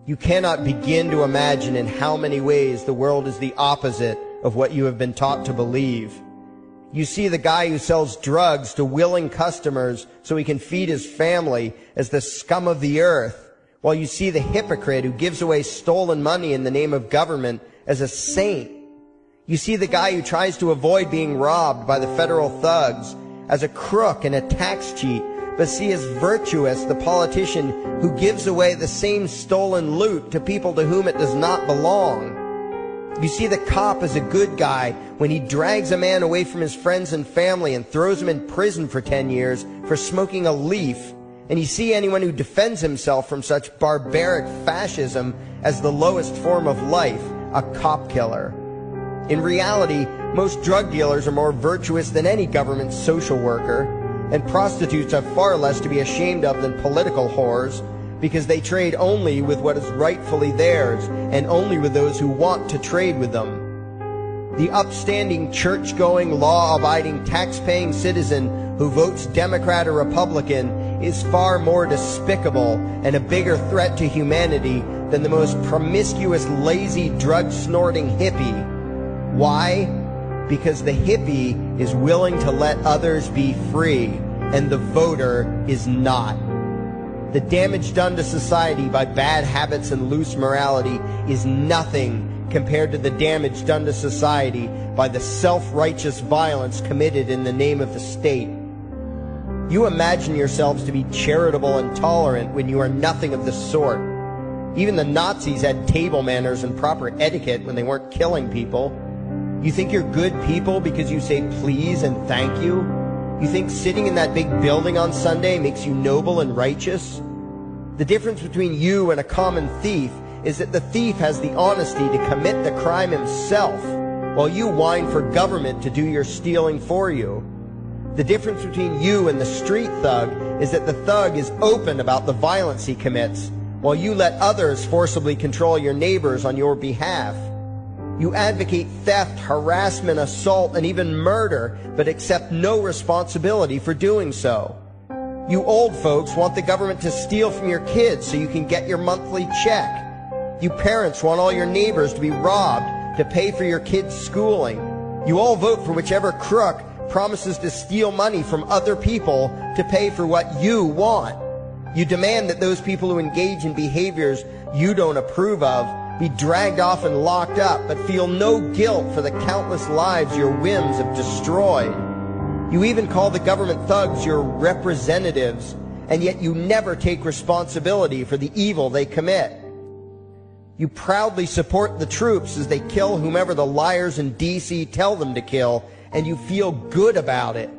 You cannot begin to imagine in how many ways the world is the opposite of what you have been taught to believe. You see the guy who sells drugs to willing customers so he can feed his family as the scum of the earth, while you see the hypocrite who gives away stolen money in the name of government as a saint. You see the guy who tries to avoid being robbed by the federal thugs as a crook and a tax cheat, but see as virtuous the politician who gives away the same stolen loot to people to whom it does not belong. You see the cop as a good guy when he drags a man away from his friends and family and throws him in prison for 10 years for smoking a leaf. And you see anyone who defends himself from such barbaric fascism as the lowest form of life, a cop killer. In reality, most drug dealers are more virtuous than any government social worker, and prostitutes have far less to be ashamed of than political whores, because they trade only with what is rightfully theirs, and only with those who want to trade with them. The upstanding, church-going, law-abiding, tax-paying citizen who votes Democrat or Republican is far more despicable and a bigger threat to humanity than the most promiscuous, lazy, drug-snorting hippie. Why? Because the hippie is willing to let others be free, and the voter is not. The damage done to society by bad habits and loose morality is nothing compared to the damage done to society by the self-righteous violence committed in the name of the state. You imagine yourselves to be charitable and tolerant when you are nothing of the sort. Even the Nazis had table manners and proper etiquette when they weren't killing people. You think you're good people because you say please and thank you? You think sitting in that big building on Sunday makes you noble and righteous? The difference between you and a common thief is that the thief has the honesty to commit the crime himself, while you whine for government to do your stealing for you. The difference between you and the street thug is that the thug is open about the violence he commits, while you let others forcibly control your neighbors on your behalf. You advocate theft, harassment, assault, and even murder, but accept no responsibility for doing so. You old folks want the government to steal from your kids so you can get your monthly check. You parents want all your neighbors to be robbed to pay for your kids' schooling. You all vote for whichever crook promises to steal money from other people to pay for what you want. You demand that those people who engage in behaviors you don't approve of be dragged off and locked up, but feel no guilt for the countless lives your whims have destroyed. You even call the government thugs your representatives, and yet you never take responsibility for the evil they commit. You proudly support the troops as they kill whomever the liars in D.C. tell them to kill, and you feel good about it.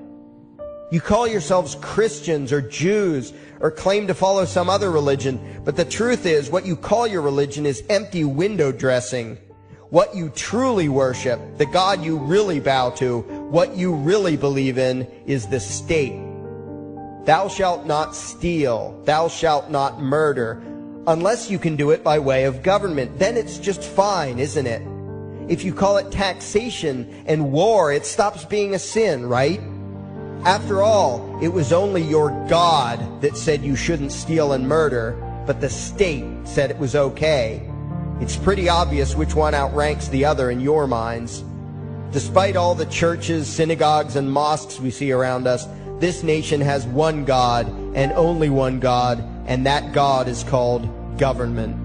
You call yourselves Christians or Jews or claim to follow some other religion, but the truth is what you call your religion is empty window dressing. What you truly worship, the God you really bow to, what you really believe in is the state. Thou shalt not steal, thou shalt not murder, unless you can do it by way of government. Then it's just fine, isn't it? If you call it taxation and war, it stops being a sin, right? After all, it was only your God that said you shouldn't steal and murder, but the state said it was okay. It's pretty obvious which one outranks the other in your minds. Despite all the churches, synagogues, and mosques we see around us, this nation has one God and only one God, and that God is called government.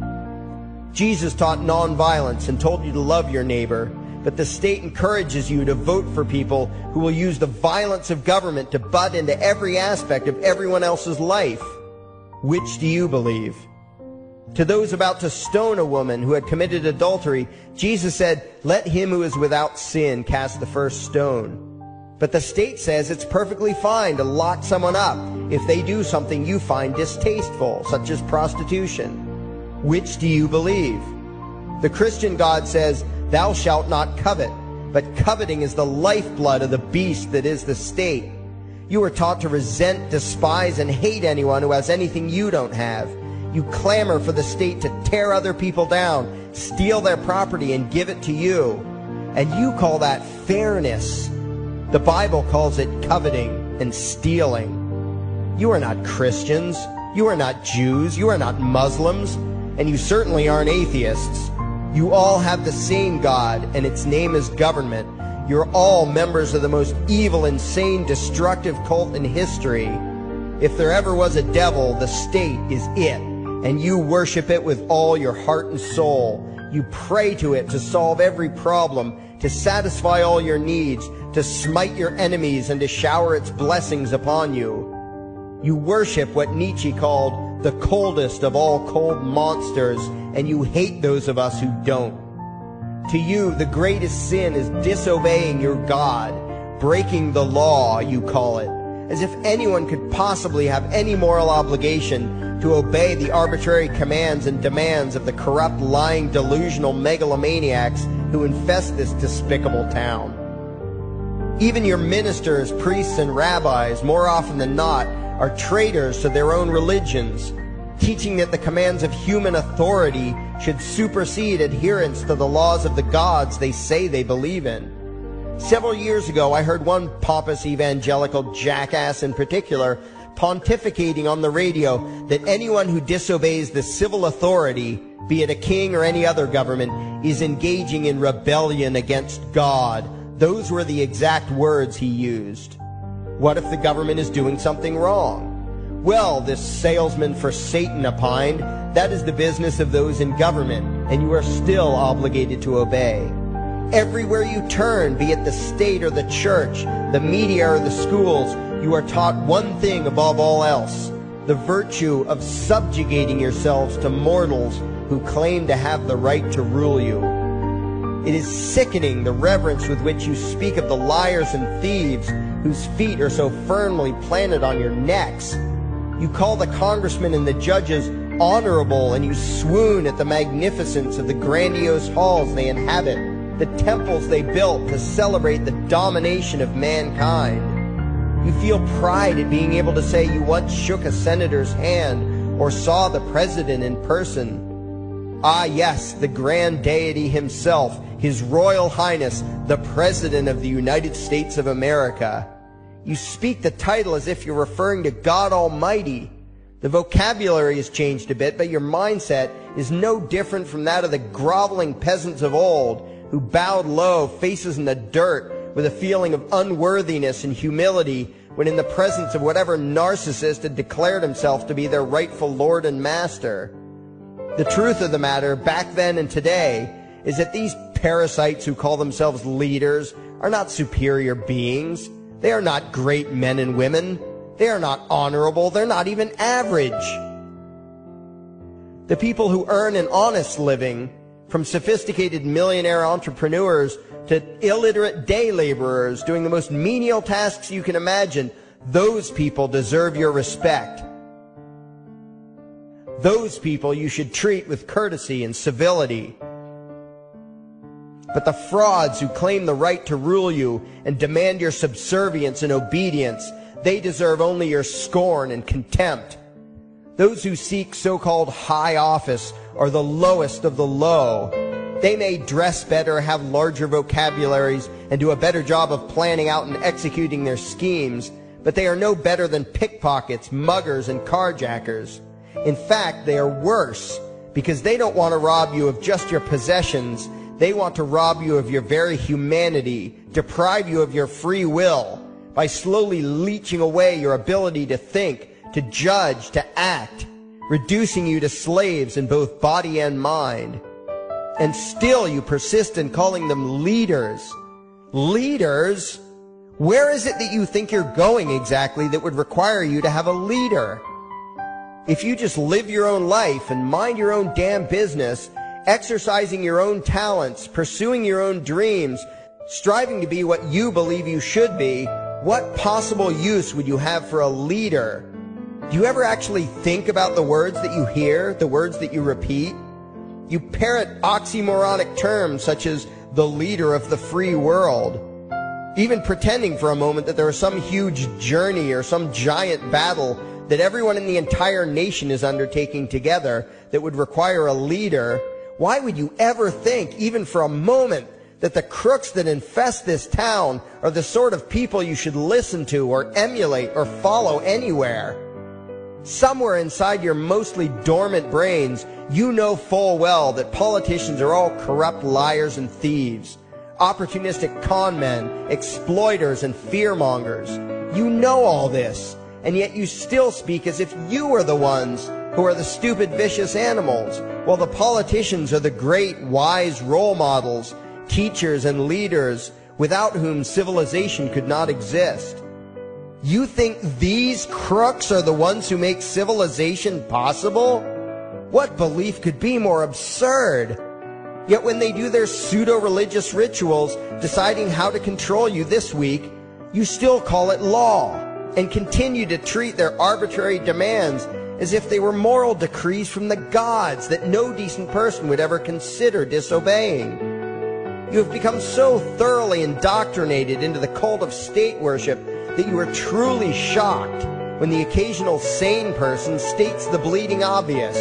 Jesus taught nonviolence and told you to love your neighbor, but the state encourages you to vote for people who will use the violence of government to butt into every aspect of everyone else's life. Which do you believe? To those about to stone a woman who had committed adultery, Jesus said, "Let him who is without sin cast the first stone." But the state says it's perfectly fine to lock someone up if they do something you find distasteful, such as prostitution. Which do you believe? The Christian God says, "Thou shalt not covet," but coveting is the lifeblood of the beast that is the state. You are taught to resent, despise, and hate anyone who has anything you don't have. You clamor for the state to tear other people down, steal their property, and give it to you. And you call that fairness. The Bible calls it coveting and stealing. You are not Christians. You are not Jews. You are not Muslims. and you certainly aren't atheists. You all have the same God, and its name is government. You're all members of the most evil, insane, destructive cult in history. If there ever was a devil, the state is it, and you worship it with all your heart and soul. You pray to it to solve every problem, to satisfy all your needs, to smite your enemies, and to shower its blessings upon you. You worship what Nietzsche called the coldest of all cold monsters, and you hate those of us who don't. To you, the greatest sin is disobeying your God, breaking the law, you call it, as if anyone could possibly have any moral obligation to obey the arbitrary commands and demands of the corrupt, lying, delusional megalomaniacs who infest this despicable town. Even your ministers, priests, and rabbis, more often than not, are traitors to their own religions, teaching that the commands of human authority should supersede adherence to the laws of the gods they say they believe in. Several years ago, I heard one pompous evangelical jackass in particular pontificating on the radio that anyone who disobeys the civil authority, be it a king or any other government, is engaging in rebellion against God. Those were the exact words he used. What if the government is doing something wrong? Well, this salesman for Satan opined, that is the business of those in government, and you are still obligated to obey. Everywhere you turn, be it the state or the church, the media or the schools, you are taught one thing above all else, the virtue of subjugating yourselves to mortals who claim to have the right to rule you. It is sickening the reverence with which you speak of the liars and thieves whose feet are so firmly planted on your necks. You call the congressmen and the judges honorable, and you swoon at the magnificence of the grandiose halls they inhabit, the temples they built to celebrate the domination of mankind. You feel pride at being able to say you once shook a senator's hand or saw the president in person. Ah, yes, the grand deity himself, His Royal Highness, the President of the United States of America. You speak the title as if you're referring to God Almighty. The vocabulary has changed a bit, but your mindset is no different from that of the groveling peasants of old who bowed low, faces in the dirt, with a feeling of unworthiness and humility when in the presence of whatever narcissist had declared himself to be their rightful lord and master. The truth of the matter, back then and today, is that these parasites who call themselves leaders are not superior beings. They are not great men and women. They are not honorable. They're not even average. The people who earn an honest living, from sophisticated millionaire entrepreneurs to illiterate day laborers doing the most menial tasks you can imagine, those people deserve your respect. Those people you should treat with courtesy and civility. But the frauds who claim the right to rule you and demand your subservience and obedience, they deserve only your scorn and contempt. Those who seek so-called high office are the lowest of the low. They may dress better, have larger vocabularies, and do a better job of planning out and executing their schemes, but they are no better than pickpockets, muggers, and carjackers. In fact, they are worse, because they don't want to rob you of just your possessions. They want to rob you of your very humanity, deprive you of your free will, by slowly leeching away your ability to think, to judge, to act, reducing you to slaves in both body and mind. And still you persist in calling them leaders. Leaders? Where is it that you think you're going exactly that would require you to have a leader? If you just live your own life and mind your own damn business, exercising your own talents, pursuing your own dreams, striving to be what you believe you should be, what possible use would you have for a leader? Do you ever actually think about the words that you hear, the words that you repeat? You parrot oxymoronic terms such as the leader of the free world, even pretending for a moment that there is some huge journey or some giant battle that everyone in the entire nation is undertaking together that would require a leader. Why would you ever think, even for a moment, that the crooks that infest this town are the sort of people you should listen to or emulate or follow anywhere? Somewhere inside your mostly dormant brains, you know full well that politicians are all corrupt liars and thieves, opportunistic con men, exploiters, and fearmongers. You know all this, and yet you still speak as if you are the ones who are the stupid, vicious animals, while the politicians are the great, wise role models, teachers, and leaders without whom civilization could not exist. You think these crooks are the ones who make civilization possible? What belief could be more absurd? Yet when they do their pseudo-religious rituals, deciding how to control you this week, you still call it law, and continue to treat their arbitrary demands as if they were moral decrees from the gods that no decent person would ever consider disobeying. You have become so thoroughly indoctrinated into the cult of state worship that you are truly shocked when the occasional sane person states the bleeding obvious.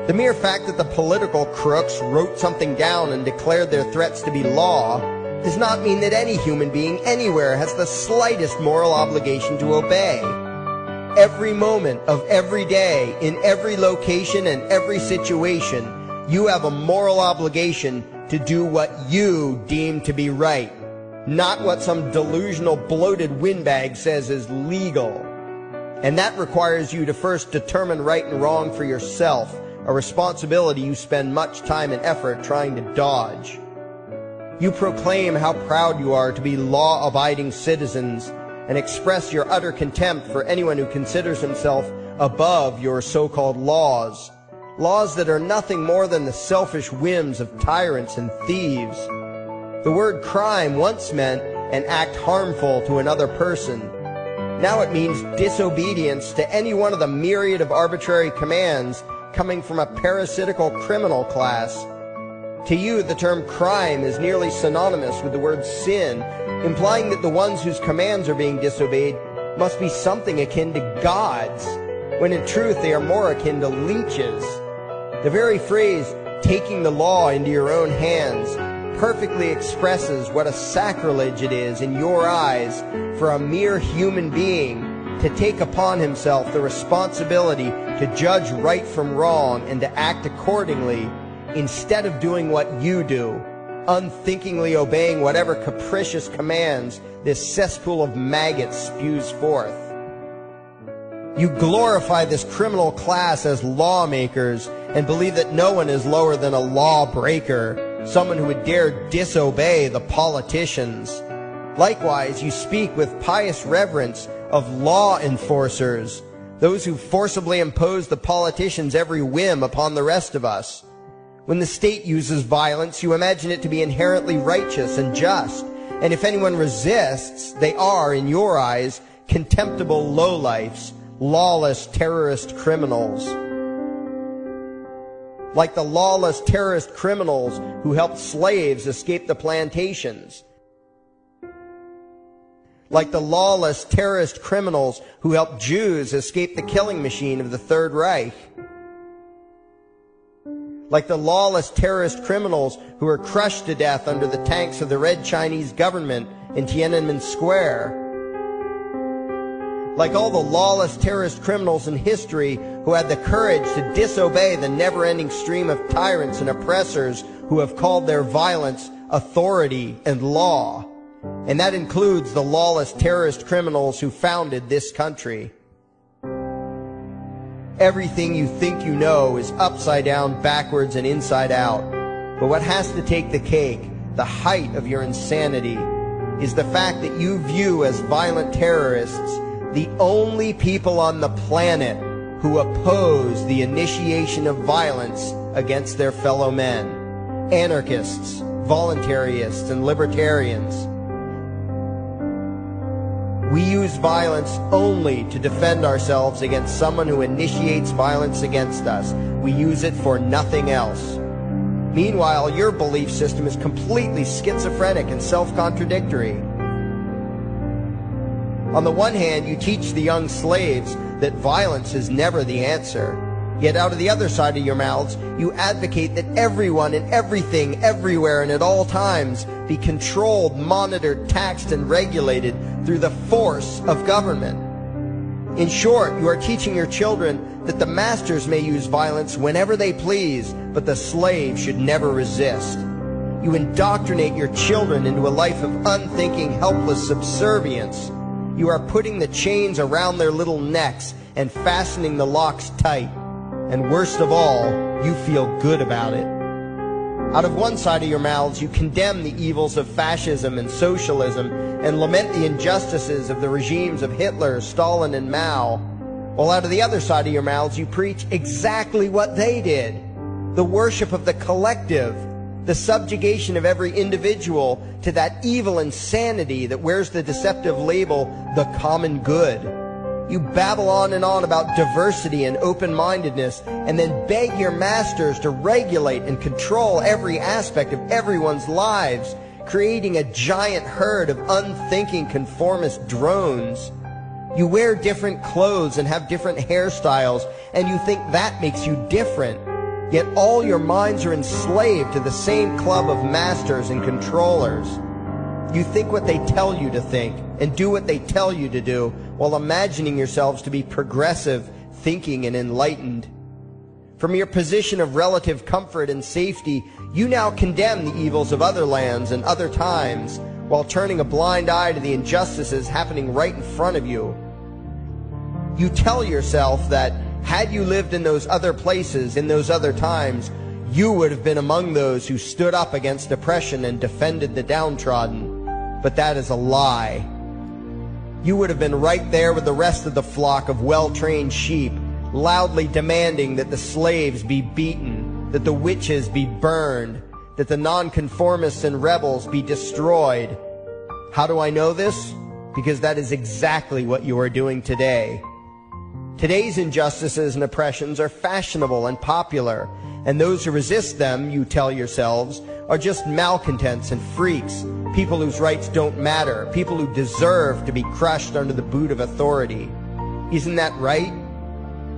The mere fact that the political crooks wrote something down and declared their threats to be law does not mean that any human being anywhere has the slightest moral obligation to obey. Every moment of every day, in every location and every situation, you have a moral obligation to do what you deem to be right, not what some delusional bloated windbag says is legal. And that requires you to first determine right and wrong for yourself, a responsibility you spend much time and effort trying to dodge. You proclaim how proud you are to be law-abiding citizens and express your utter contempt for anyone who considers himself above your so-called laws. Laws that are nothing more than the selfish whims of tyrants and thieves. The word crime once meant an act harmful to another person. Now it means disobedience to any one of the myriad of arbitrary commands coming from a parasitical criminal class. To you, the term crime is nearly synonymous with the word sin, implying that the ones whose commands are being disobeyed must be something akin to gods, when in truth they are more akin to leeches. The very phrase, taking the law into your own hands, perfectly expresses what a sacrilege it is in your eyes for a mere human being to take upon himself the responsibility to judge right from wrong and to act accordingly, instead of doing what you do, unthinkingly obeying whatever capricious commands this cesspool of maggots spews forth. You glorify this criminal class as lawmakers and believe that no one is lower than a lawbreaker, someone who would dare disobey the politicians. Likewise, you speak with pious reverence of law enforcers, those who forcibly impose the politicians' every whim upon the rest of us. When the state uses violence, you imagine it to be inherently righteous and just, and if anyone resists, they are, in your eyes, contemptible lowlifes, lawless terrorist criminals. Like the lawless terrorist criminals who helped slaves escape the plantations. Like the lawless terrorist criminals who helped Jews escape the killing machine of the Third Reich. Like the lawless terrorist criminals who were crushed to death under the tanks of the Red Chinese government in Tiananmen Square. Like all the lawless terrorist criminals in history who had the courage to disobey the never-ending stream of tyrants and oppressors who have called their violence authority and law. And that includes the lawless terrorist criminals who founded this country. Everything you think you know is upside down, backwards, and inside out. But what has to take the cake, the height of your insanity, is the fact that you view as violent terrorists the only people on the planet who oppose the initiation of violence against their fellow men. Anarchists, voluntarists, and libertarians. We use violence only to defend ourselves against someone who initiates violence against us. We use it for nothing else. Meanwhile, your belief system is completely schizophrenic and self-contradictory. On the one hand, you teach the young slaves that violence is never the answer. Yet out of the other side of your mouths, you advocate that everyone and everything, everywhere and at all times be controlled, monitored, taxed, and regulated through the force of government. In short, you are teaching your children that the masters may use violence whenever they please, but the slave should never resist. You indoctrinate your children into a life of unthinking, helpless subservience. You are putting the chains around their little necks and fastening the locks tight. And worst of all, you feel good about it. Out of one side of your mouths, you condemn the evils of fascism and socialism and lament the injustices of the regimes of Hitler, Stalin, and Mao. While out of the other side of your mouths, you preach exactly what they did. The worship of the collective, the subjugation of every individual to that evil insanity that wears the deceptive label, the common good. You babble on and on about diversity and open-mindedness, and then beg your masters to regulate and control every aspect of everyone's lives, creating a giant herd of unthinking conformist drones. You wear different clothes and have different hairstyles, and you think that makes you different. Yet all your minds are enslaved to the same club of masters and controllers. You think what they tell you to think and do what they tell you to do while imagining yourselves to be progressive, thinking, and enlightened. From your position of relative comfort and safety, you now condemn the evils of other lands and other times while turning a blind eye to the injustices happening right in front of you. You tell yourself that had you lived in those other places, in those other times, you would have been among those who stood up against oppression and defended the downtrodden. But that is a lie. You would have been right there with the rest of the flock of well-trained sheep, loudly demanding that the slaves be beaten, that the witches be burned, that the nonconformists and rebels be destroyed. How do I know this? Because that is exactly what you are doing today. Today's injustices and oppressions are fashionable and popular, and those who resist them, you tell yourselves, are just malcontents and freaks, people whose rights don't matter, people who deserve to be crushed under the boot of authority. Isn't that right?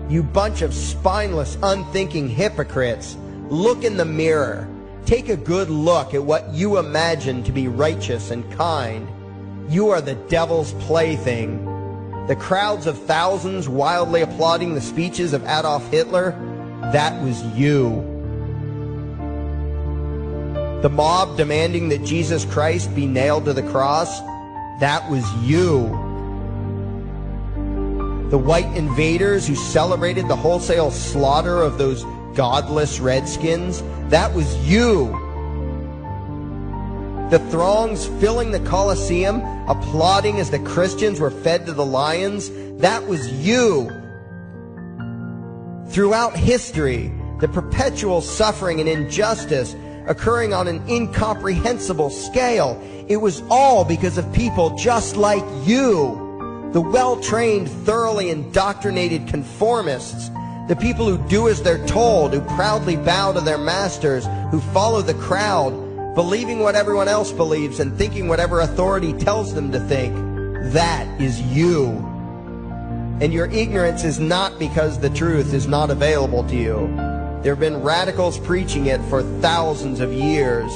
You bunch of spineless, unthinking hypocrites, look in the mirror. Take a good look at what you imagine to be righteous and kind. You are the devil's plaything. The crowds of thousands wildly applauding the speeches of Adolf Hitler, that was you. The mob demanding that Jesus Christ be nailed to the cross, that was you. The white invaders who celebrated the wholesale slaughter of those godless redskins, that was you. The throngs filling the Colosseum, applauding as the Christians were fed to the lions, that was you. Throughout history, the perpetual suffering and injustice occurring on an incomprehensible scale, it was all because of people just like you. The well-trained, thoroughly indoctrinated conformists, the people who do as they're told, who proudly bow to their masters, who follow the crowd, believing what everyone else believes and thinking whatever authority tells them to think. That is you. And your ignorance is not because the truth is not available to you. There have been radicals preaching it for thousands of years.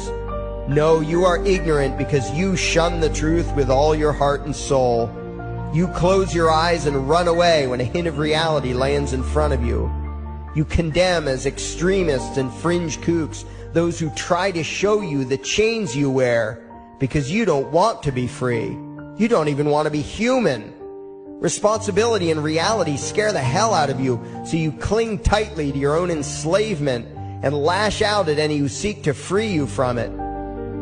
No, you are ignorant because you shun the truth with all your heart and soul. You close your eyes and run away when a hint of reality lands in front of you. You condemn as extremists and fringe kooks those who try to show you the chains you wear because you don't want to be free. You don't even want to be human. Responsibility and reality scare the hell out of you, so you cling tightly to your own enslavement and lash out at any who seek to free you from it.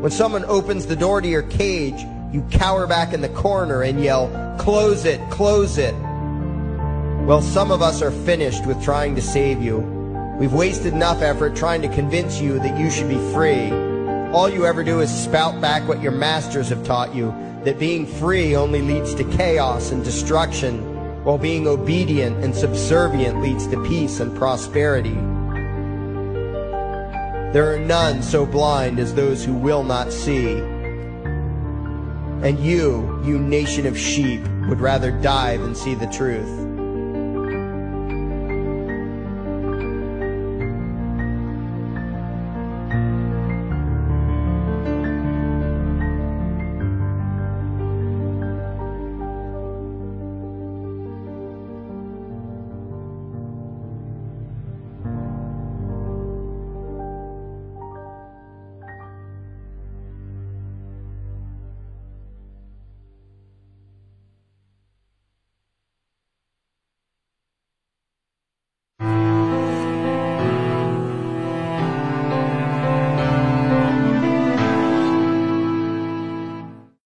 When someone opens the door to your cage, you cower back in the corner and yell, "Close it, close it." Well, some of us are finished with trying to save you. We've wasted enough effort trying to convince you that you should be free. All you ever do is spout back what your masters have taught you, that being free only leads to chaos and destruction, while being obedient and subservient leads to peace and prosperity. There are none so blind as those who will not see. And you nation of sheep, would rather die than see the truth.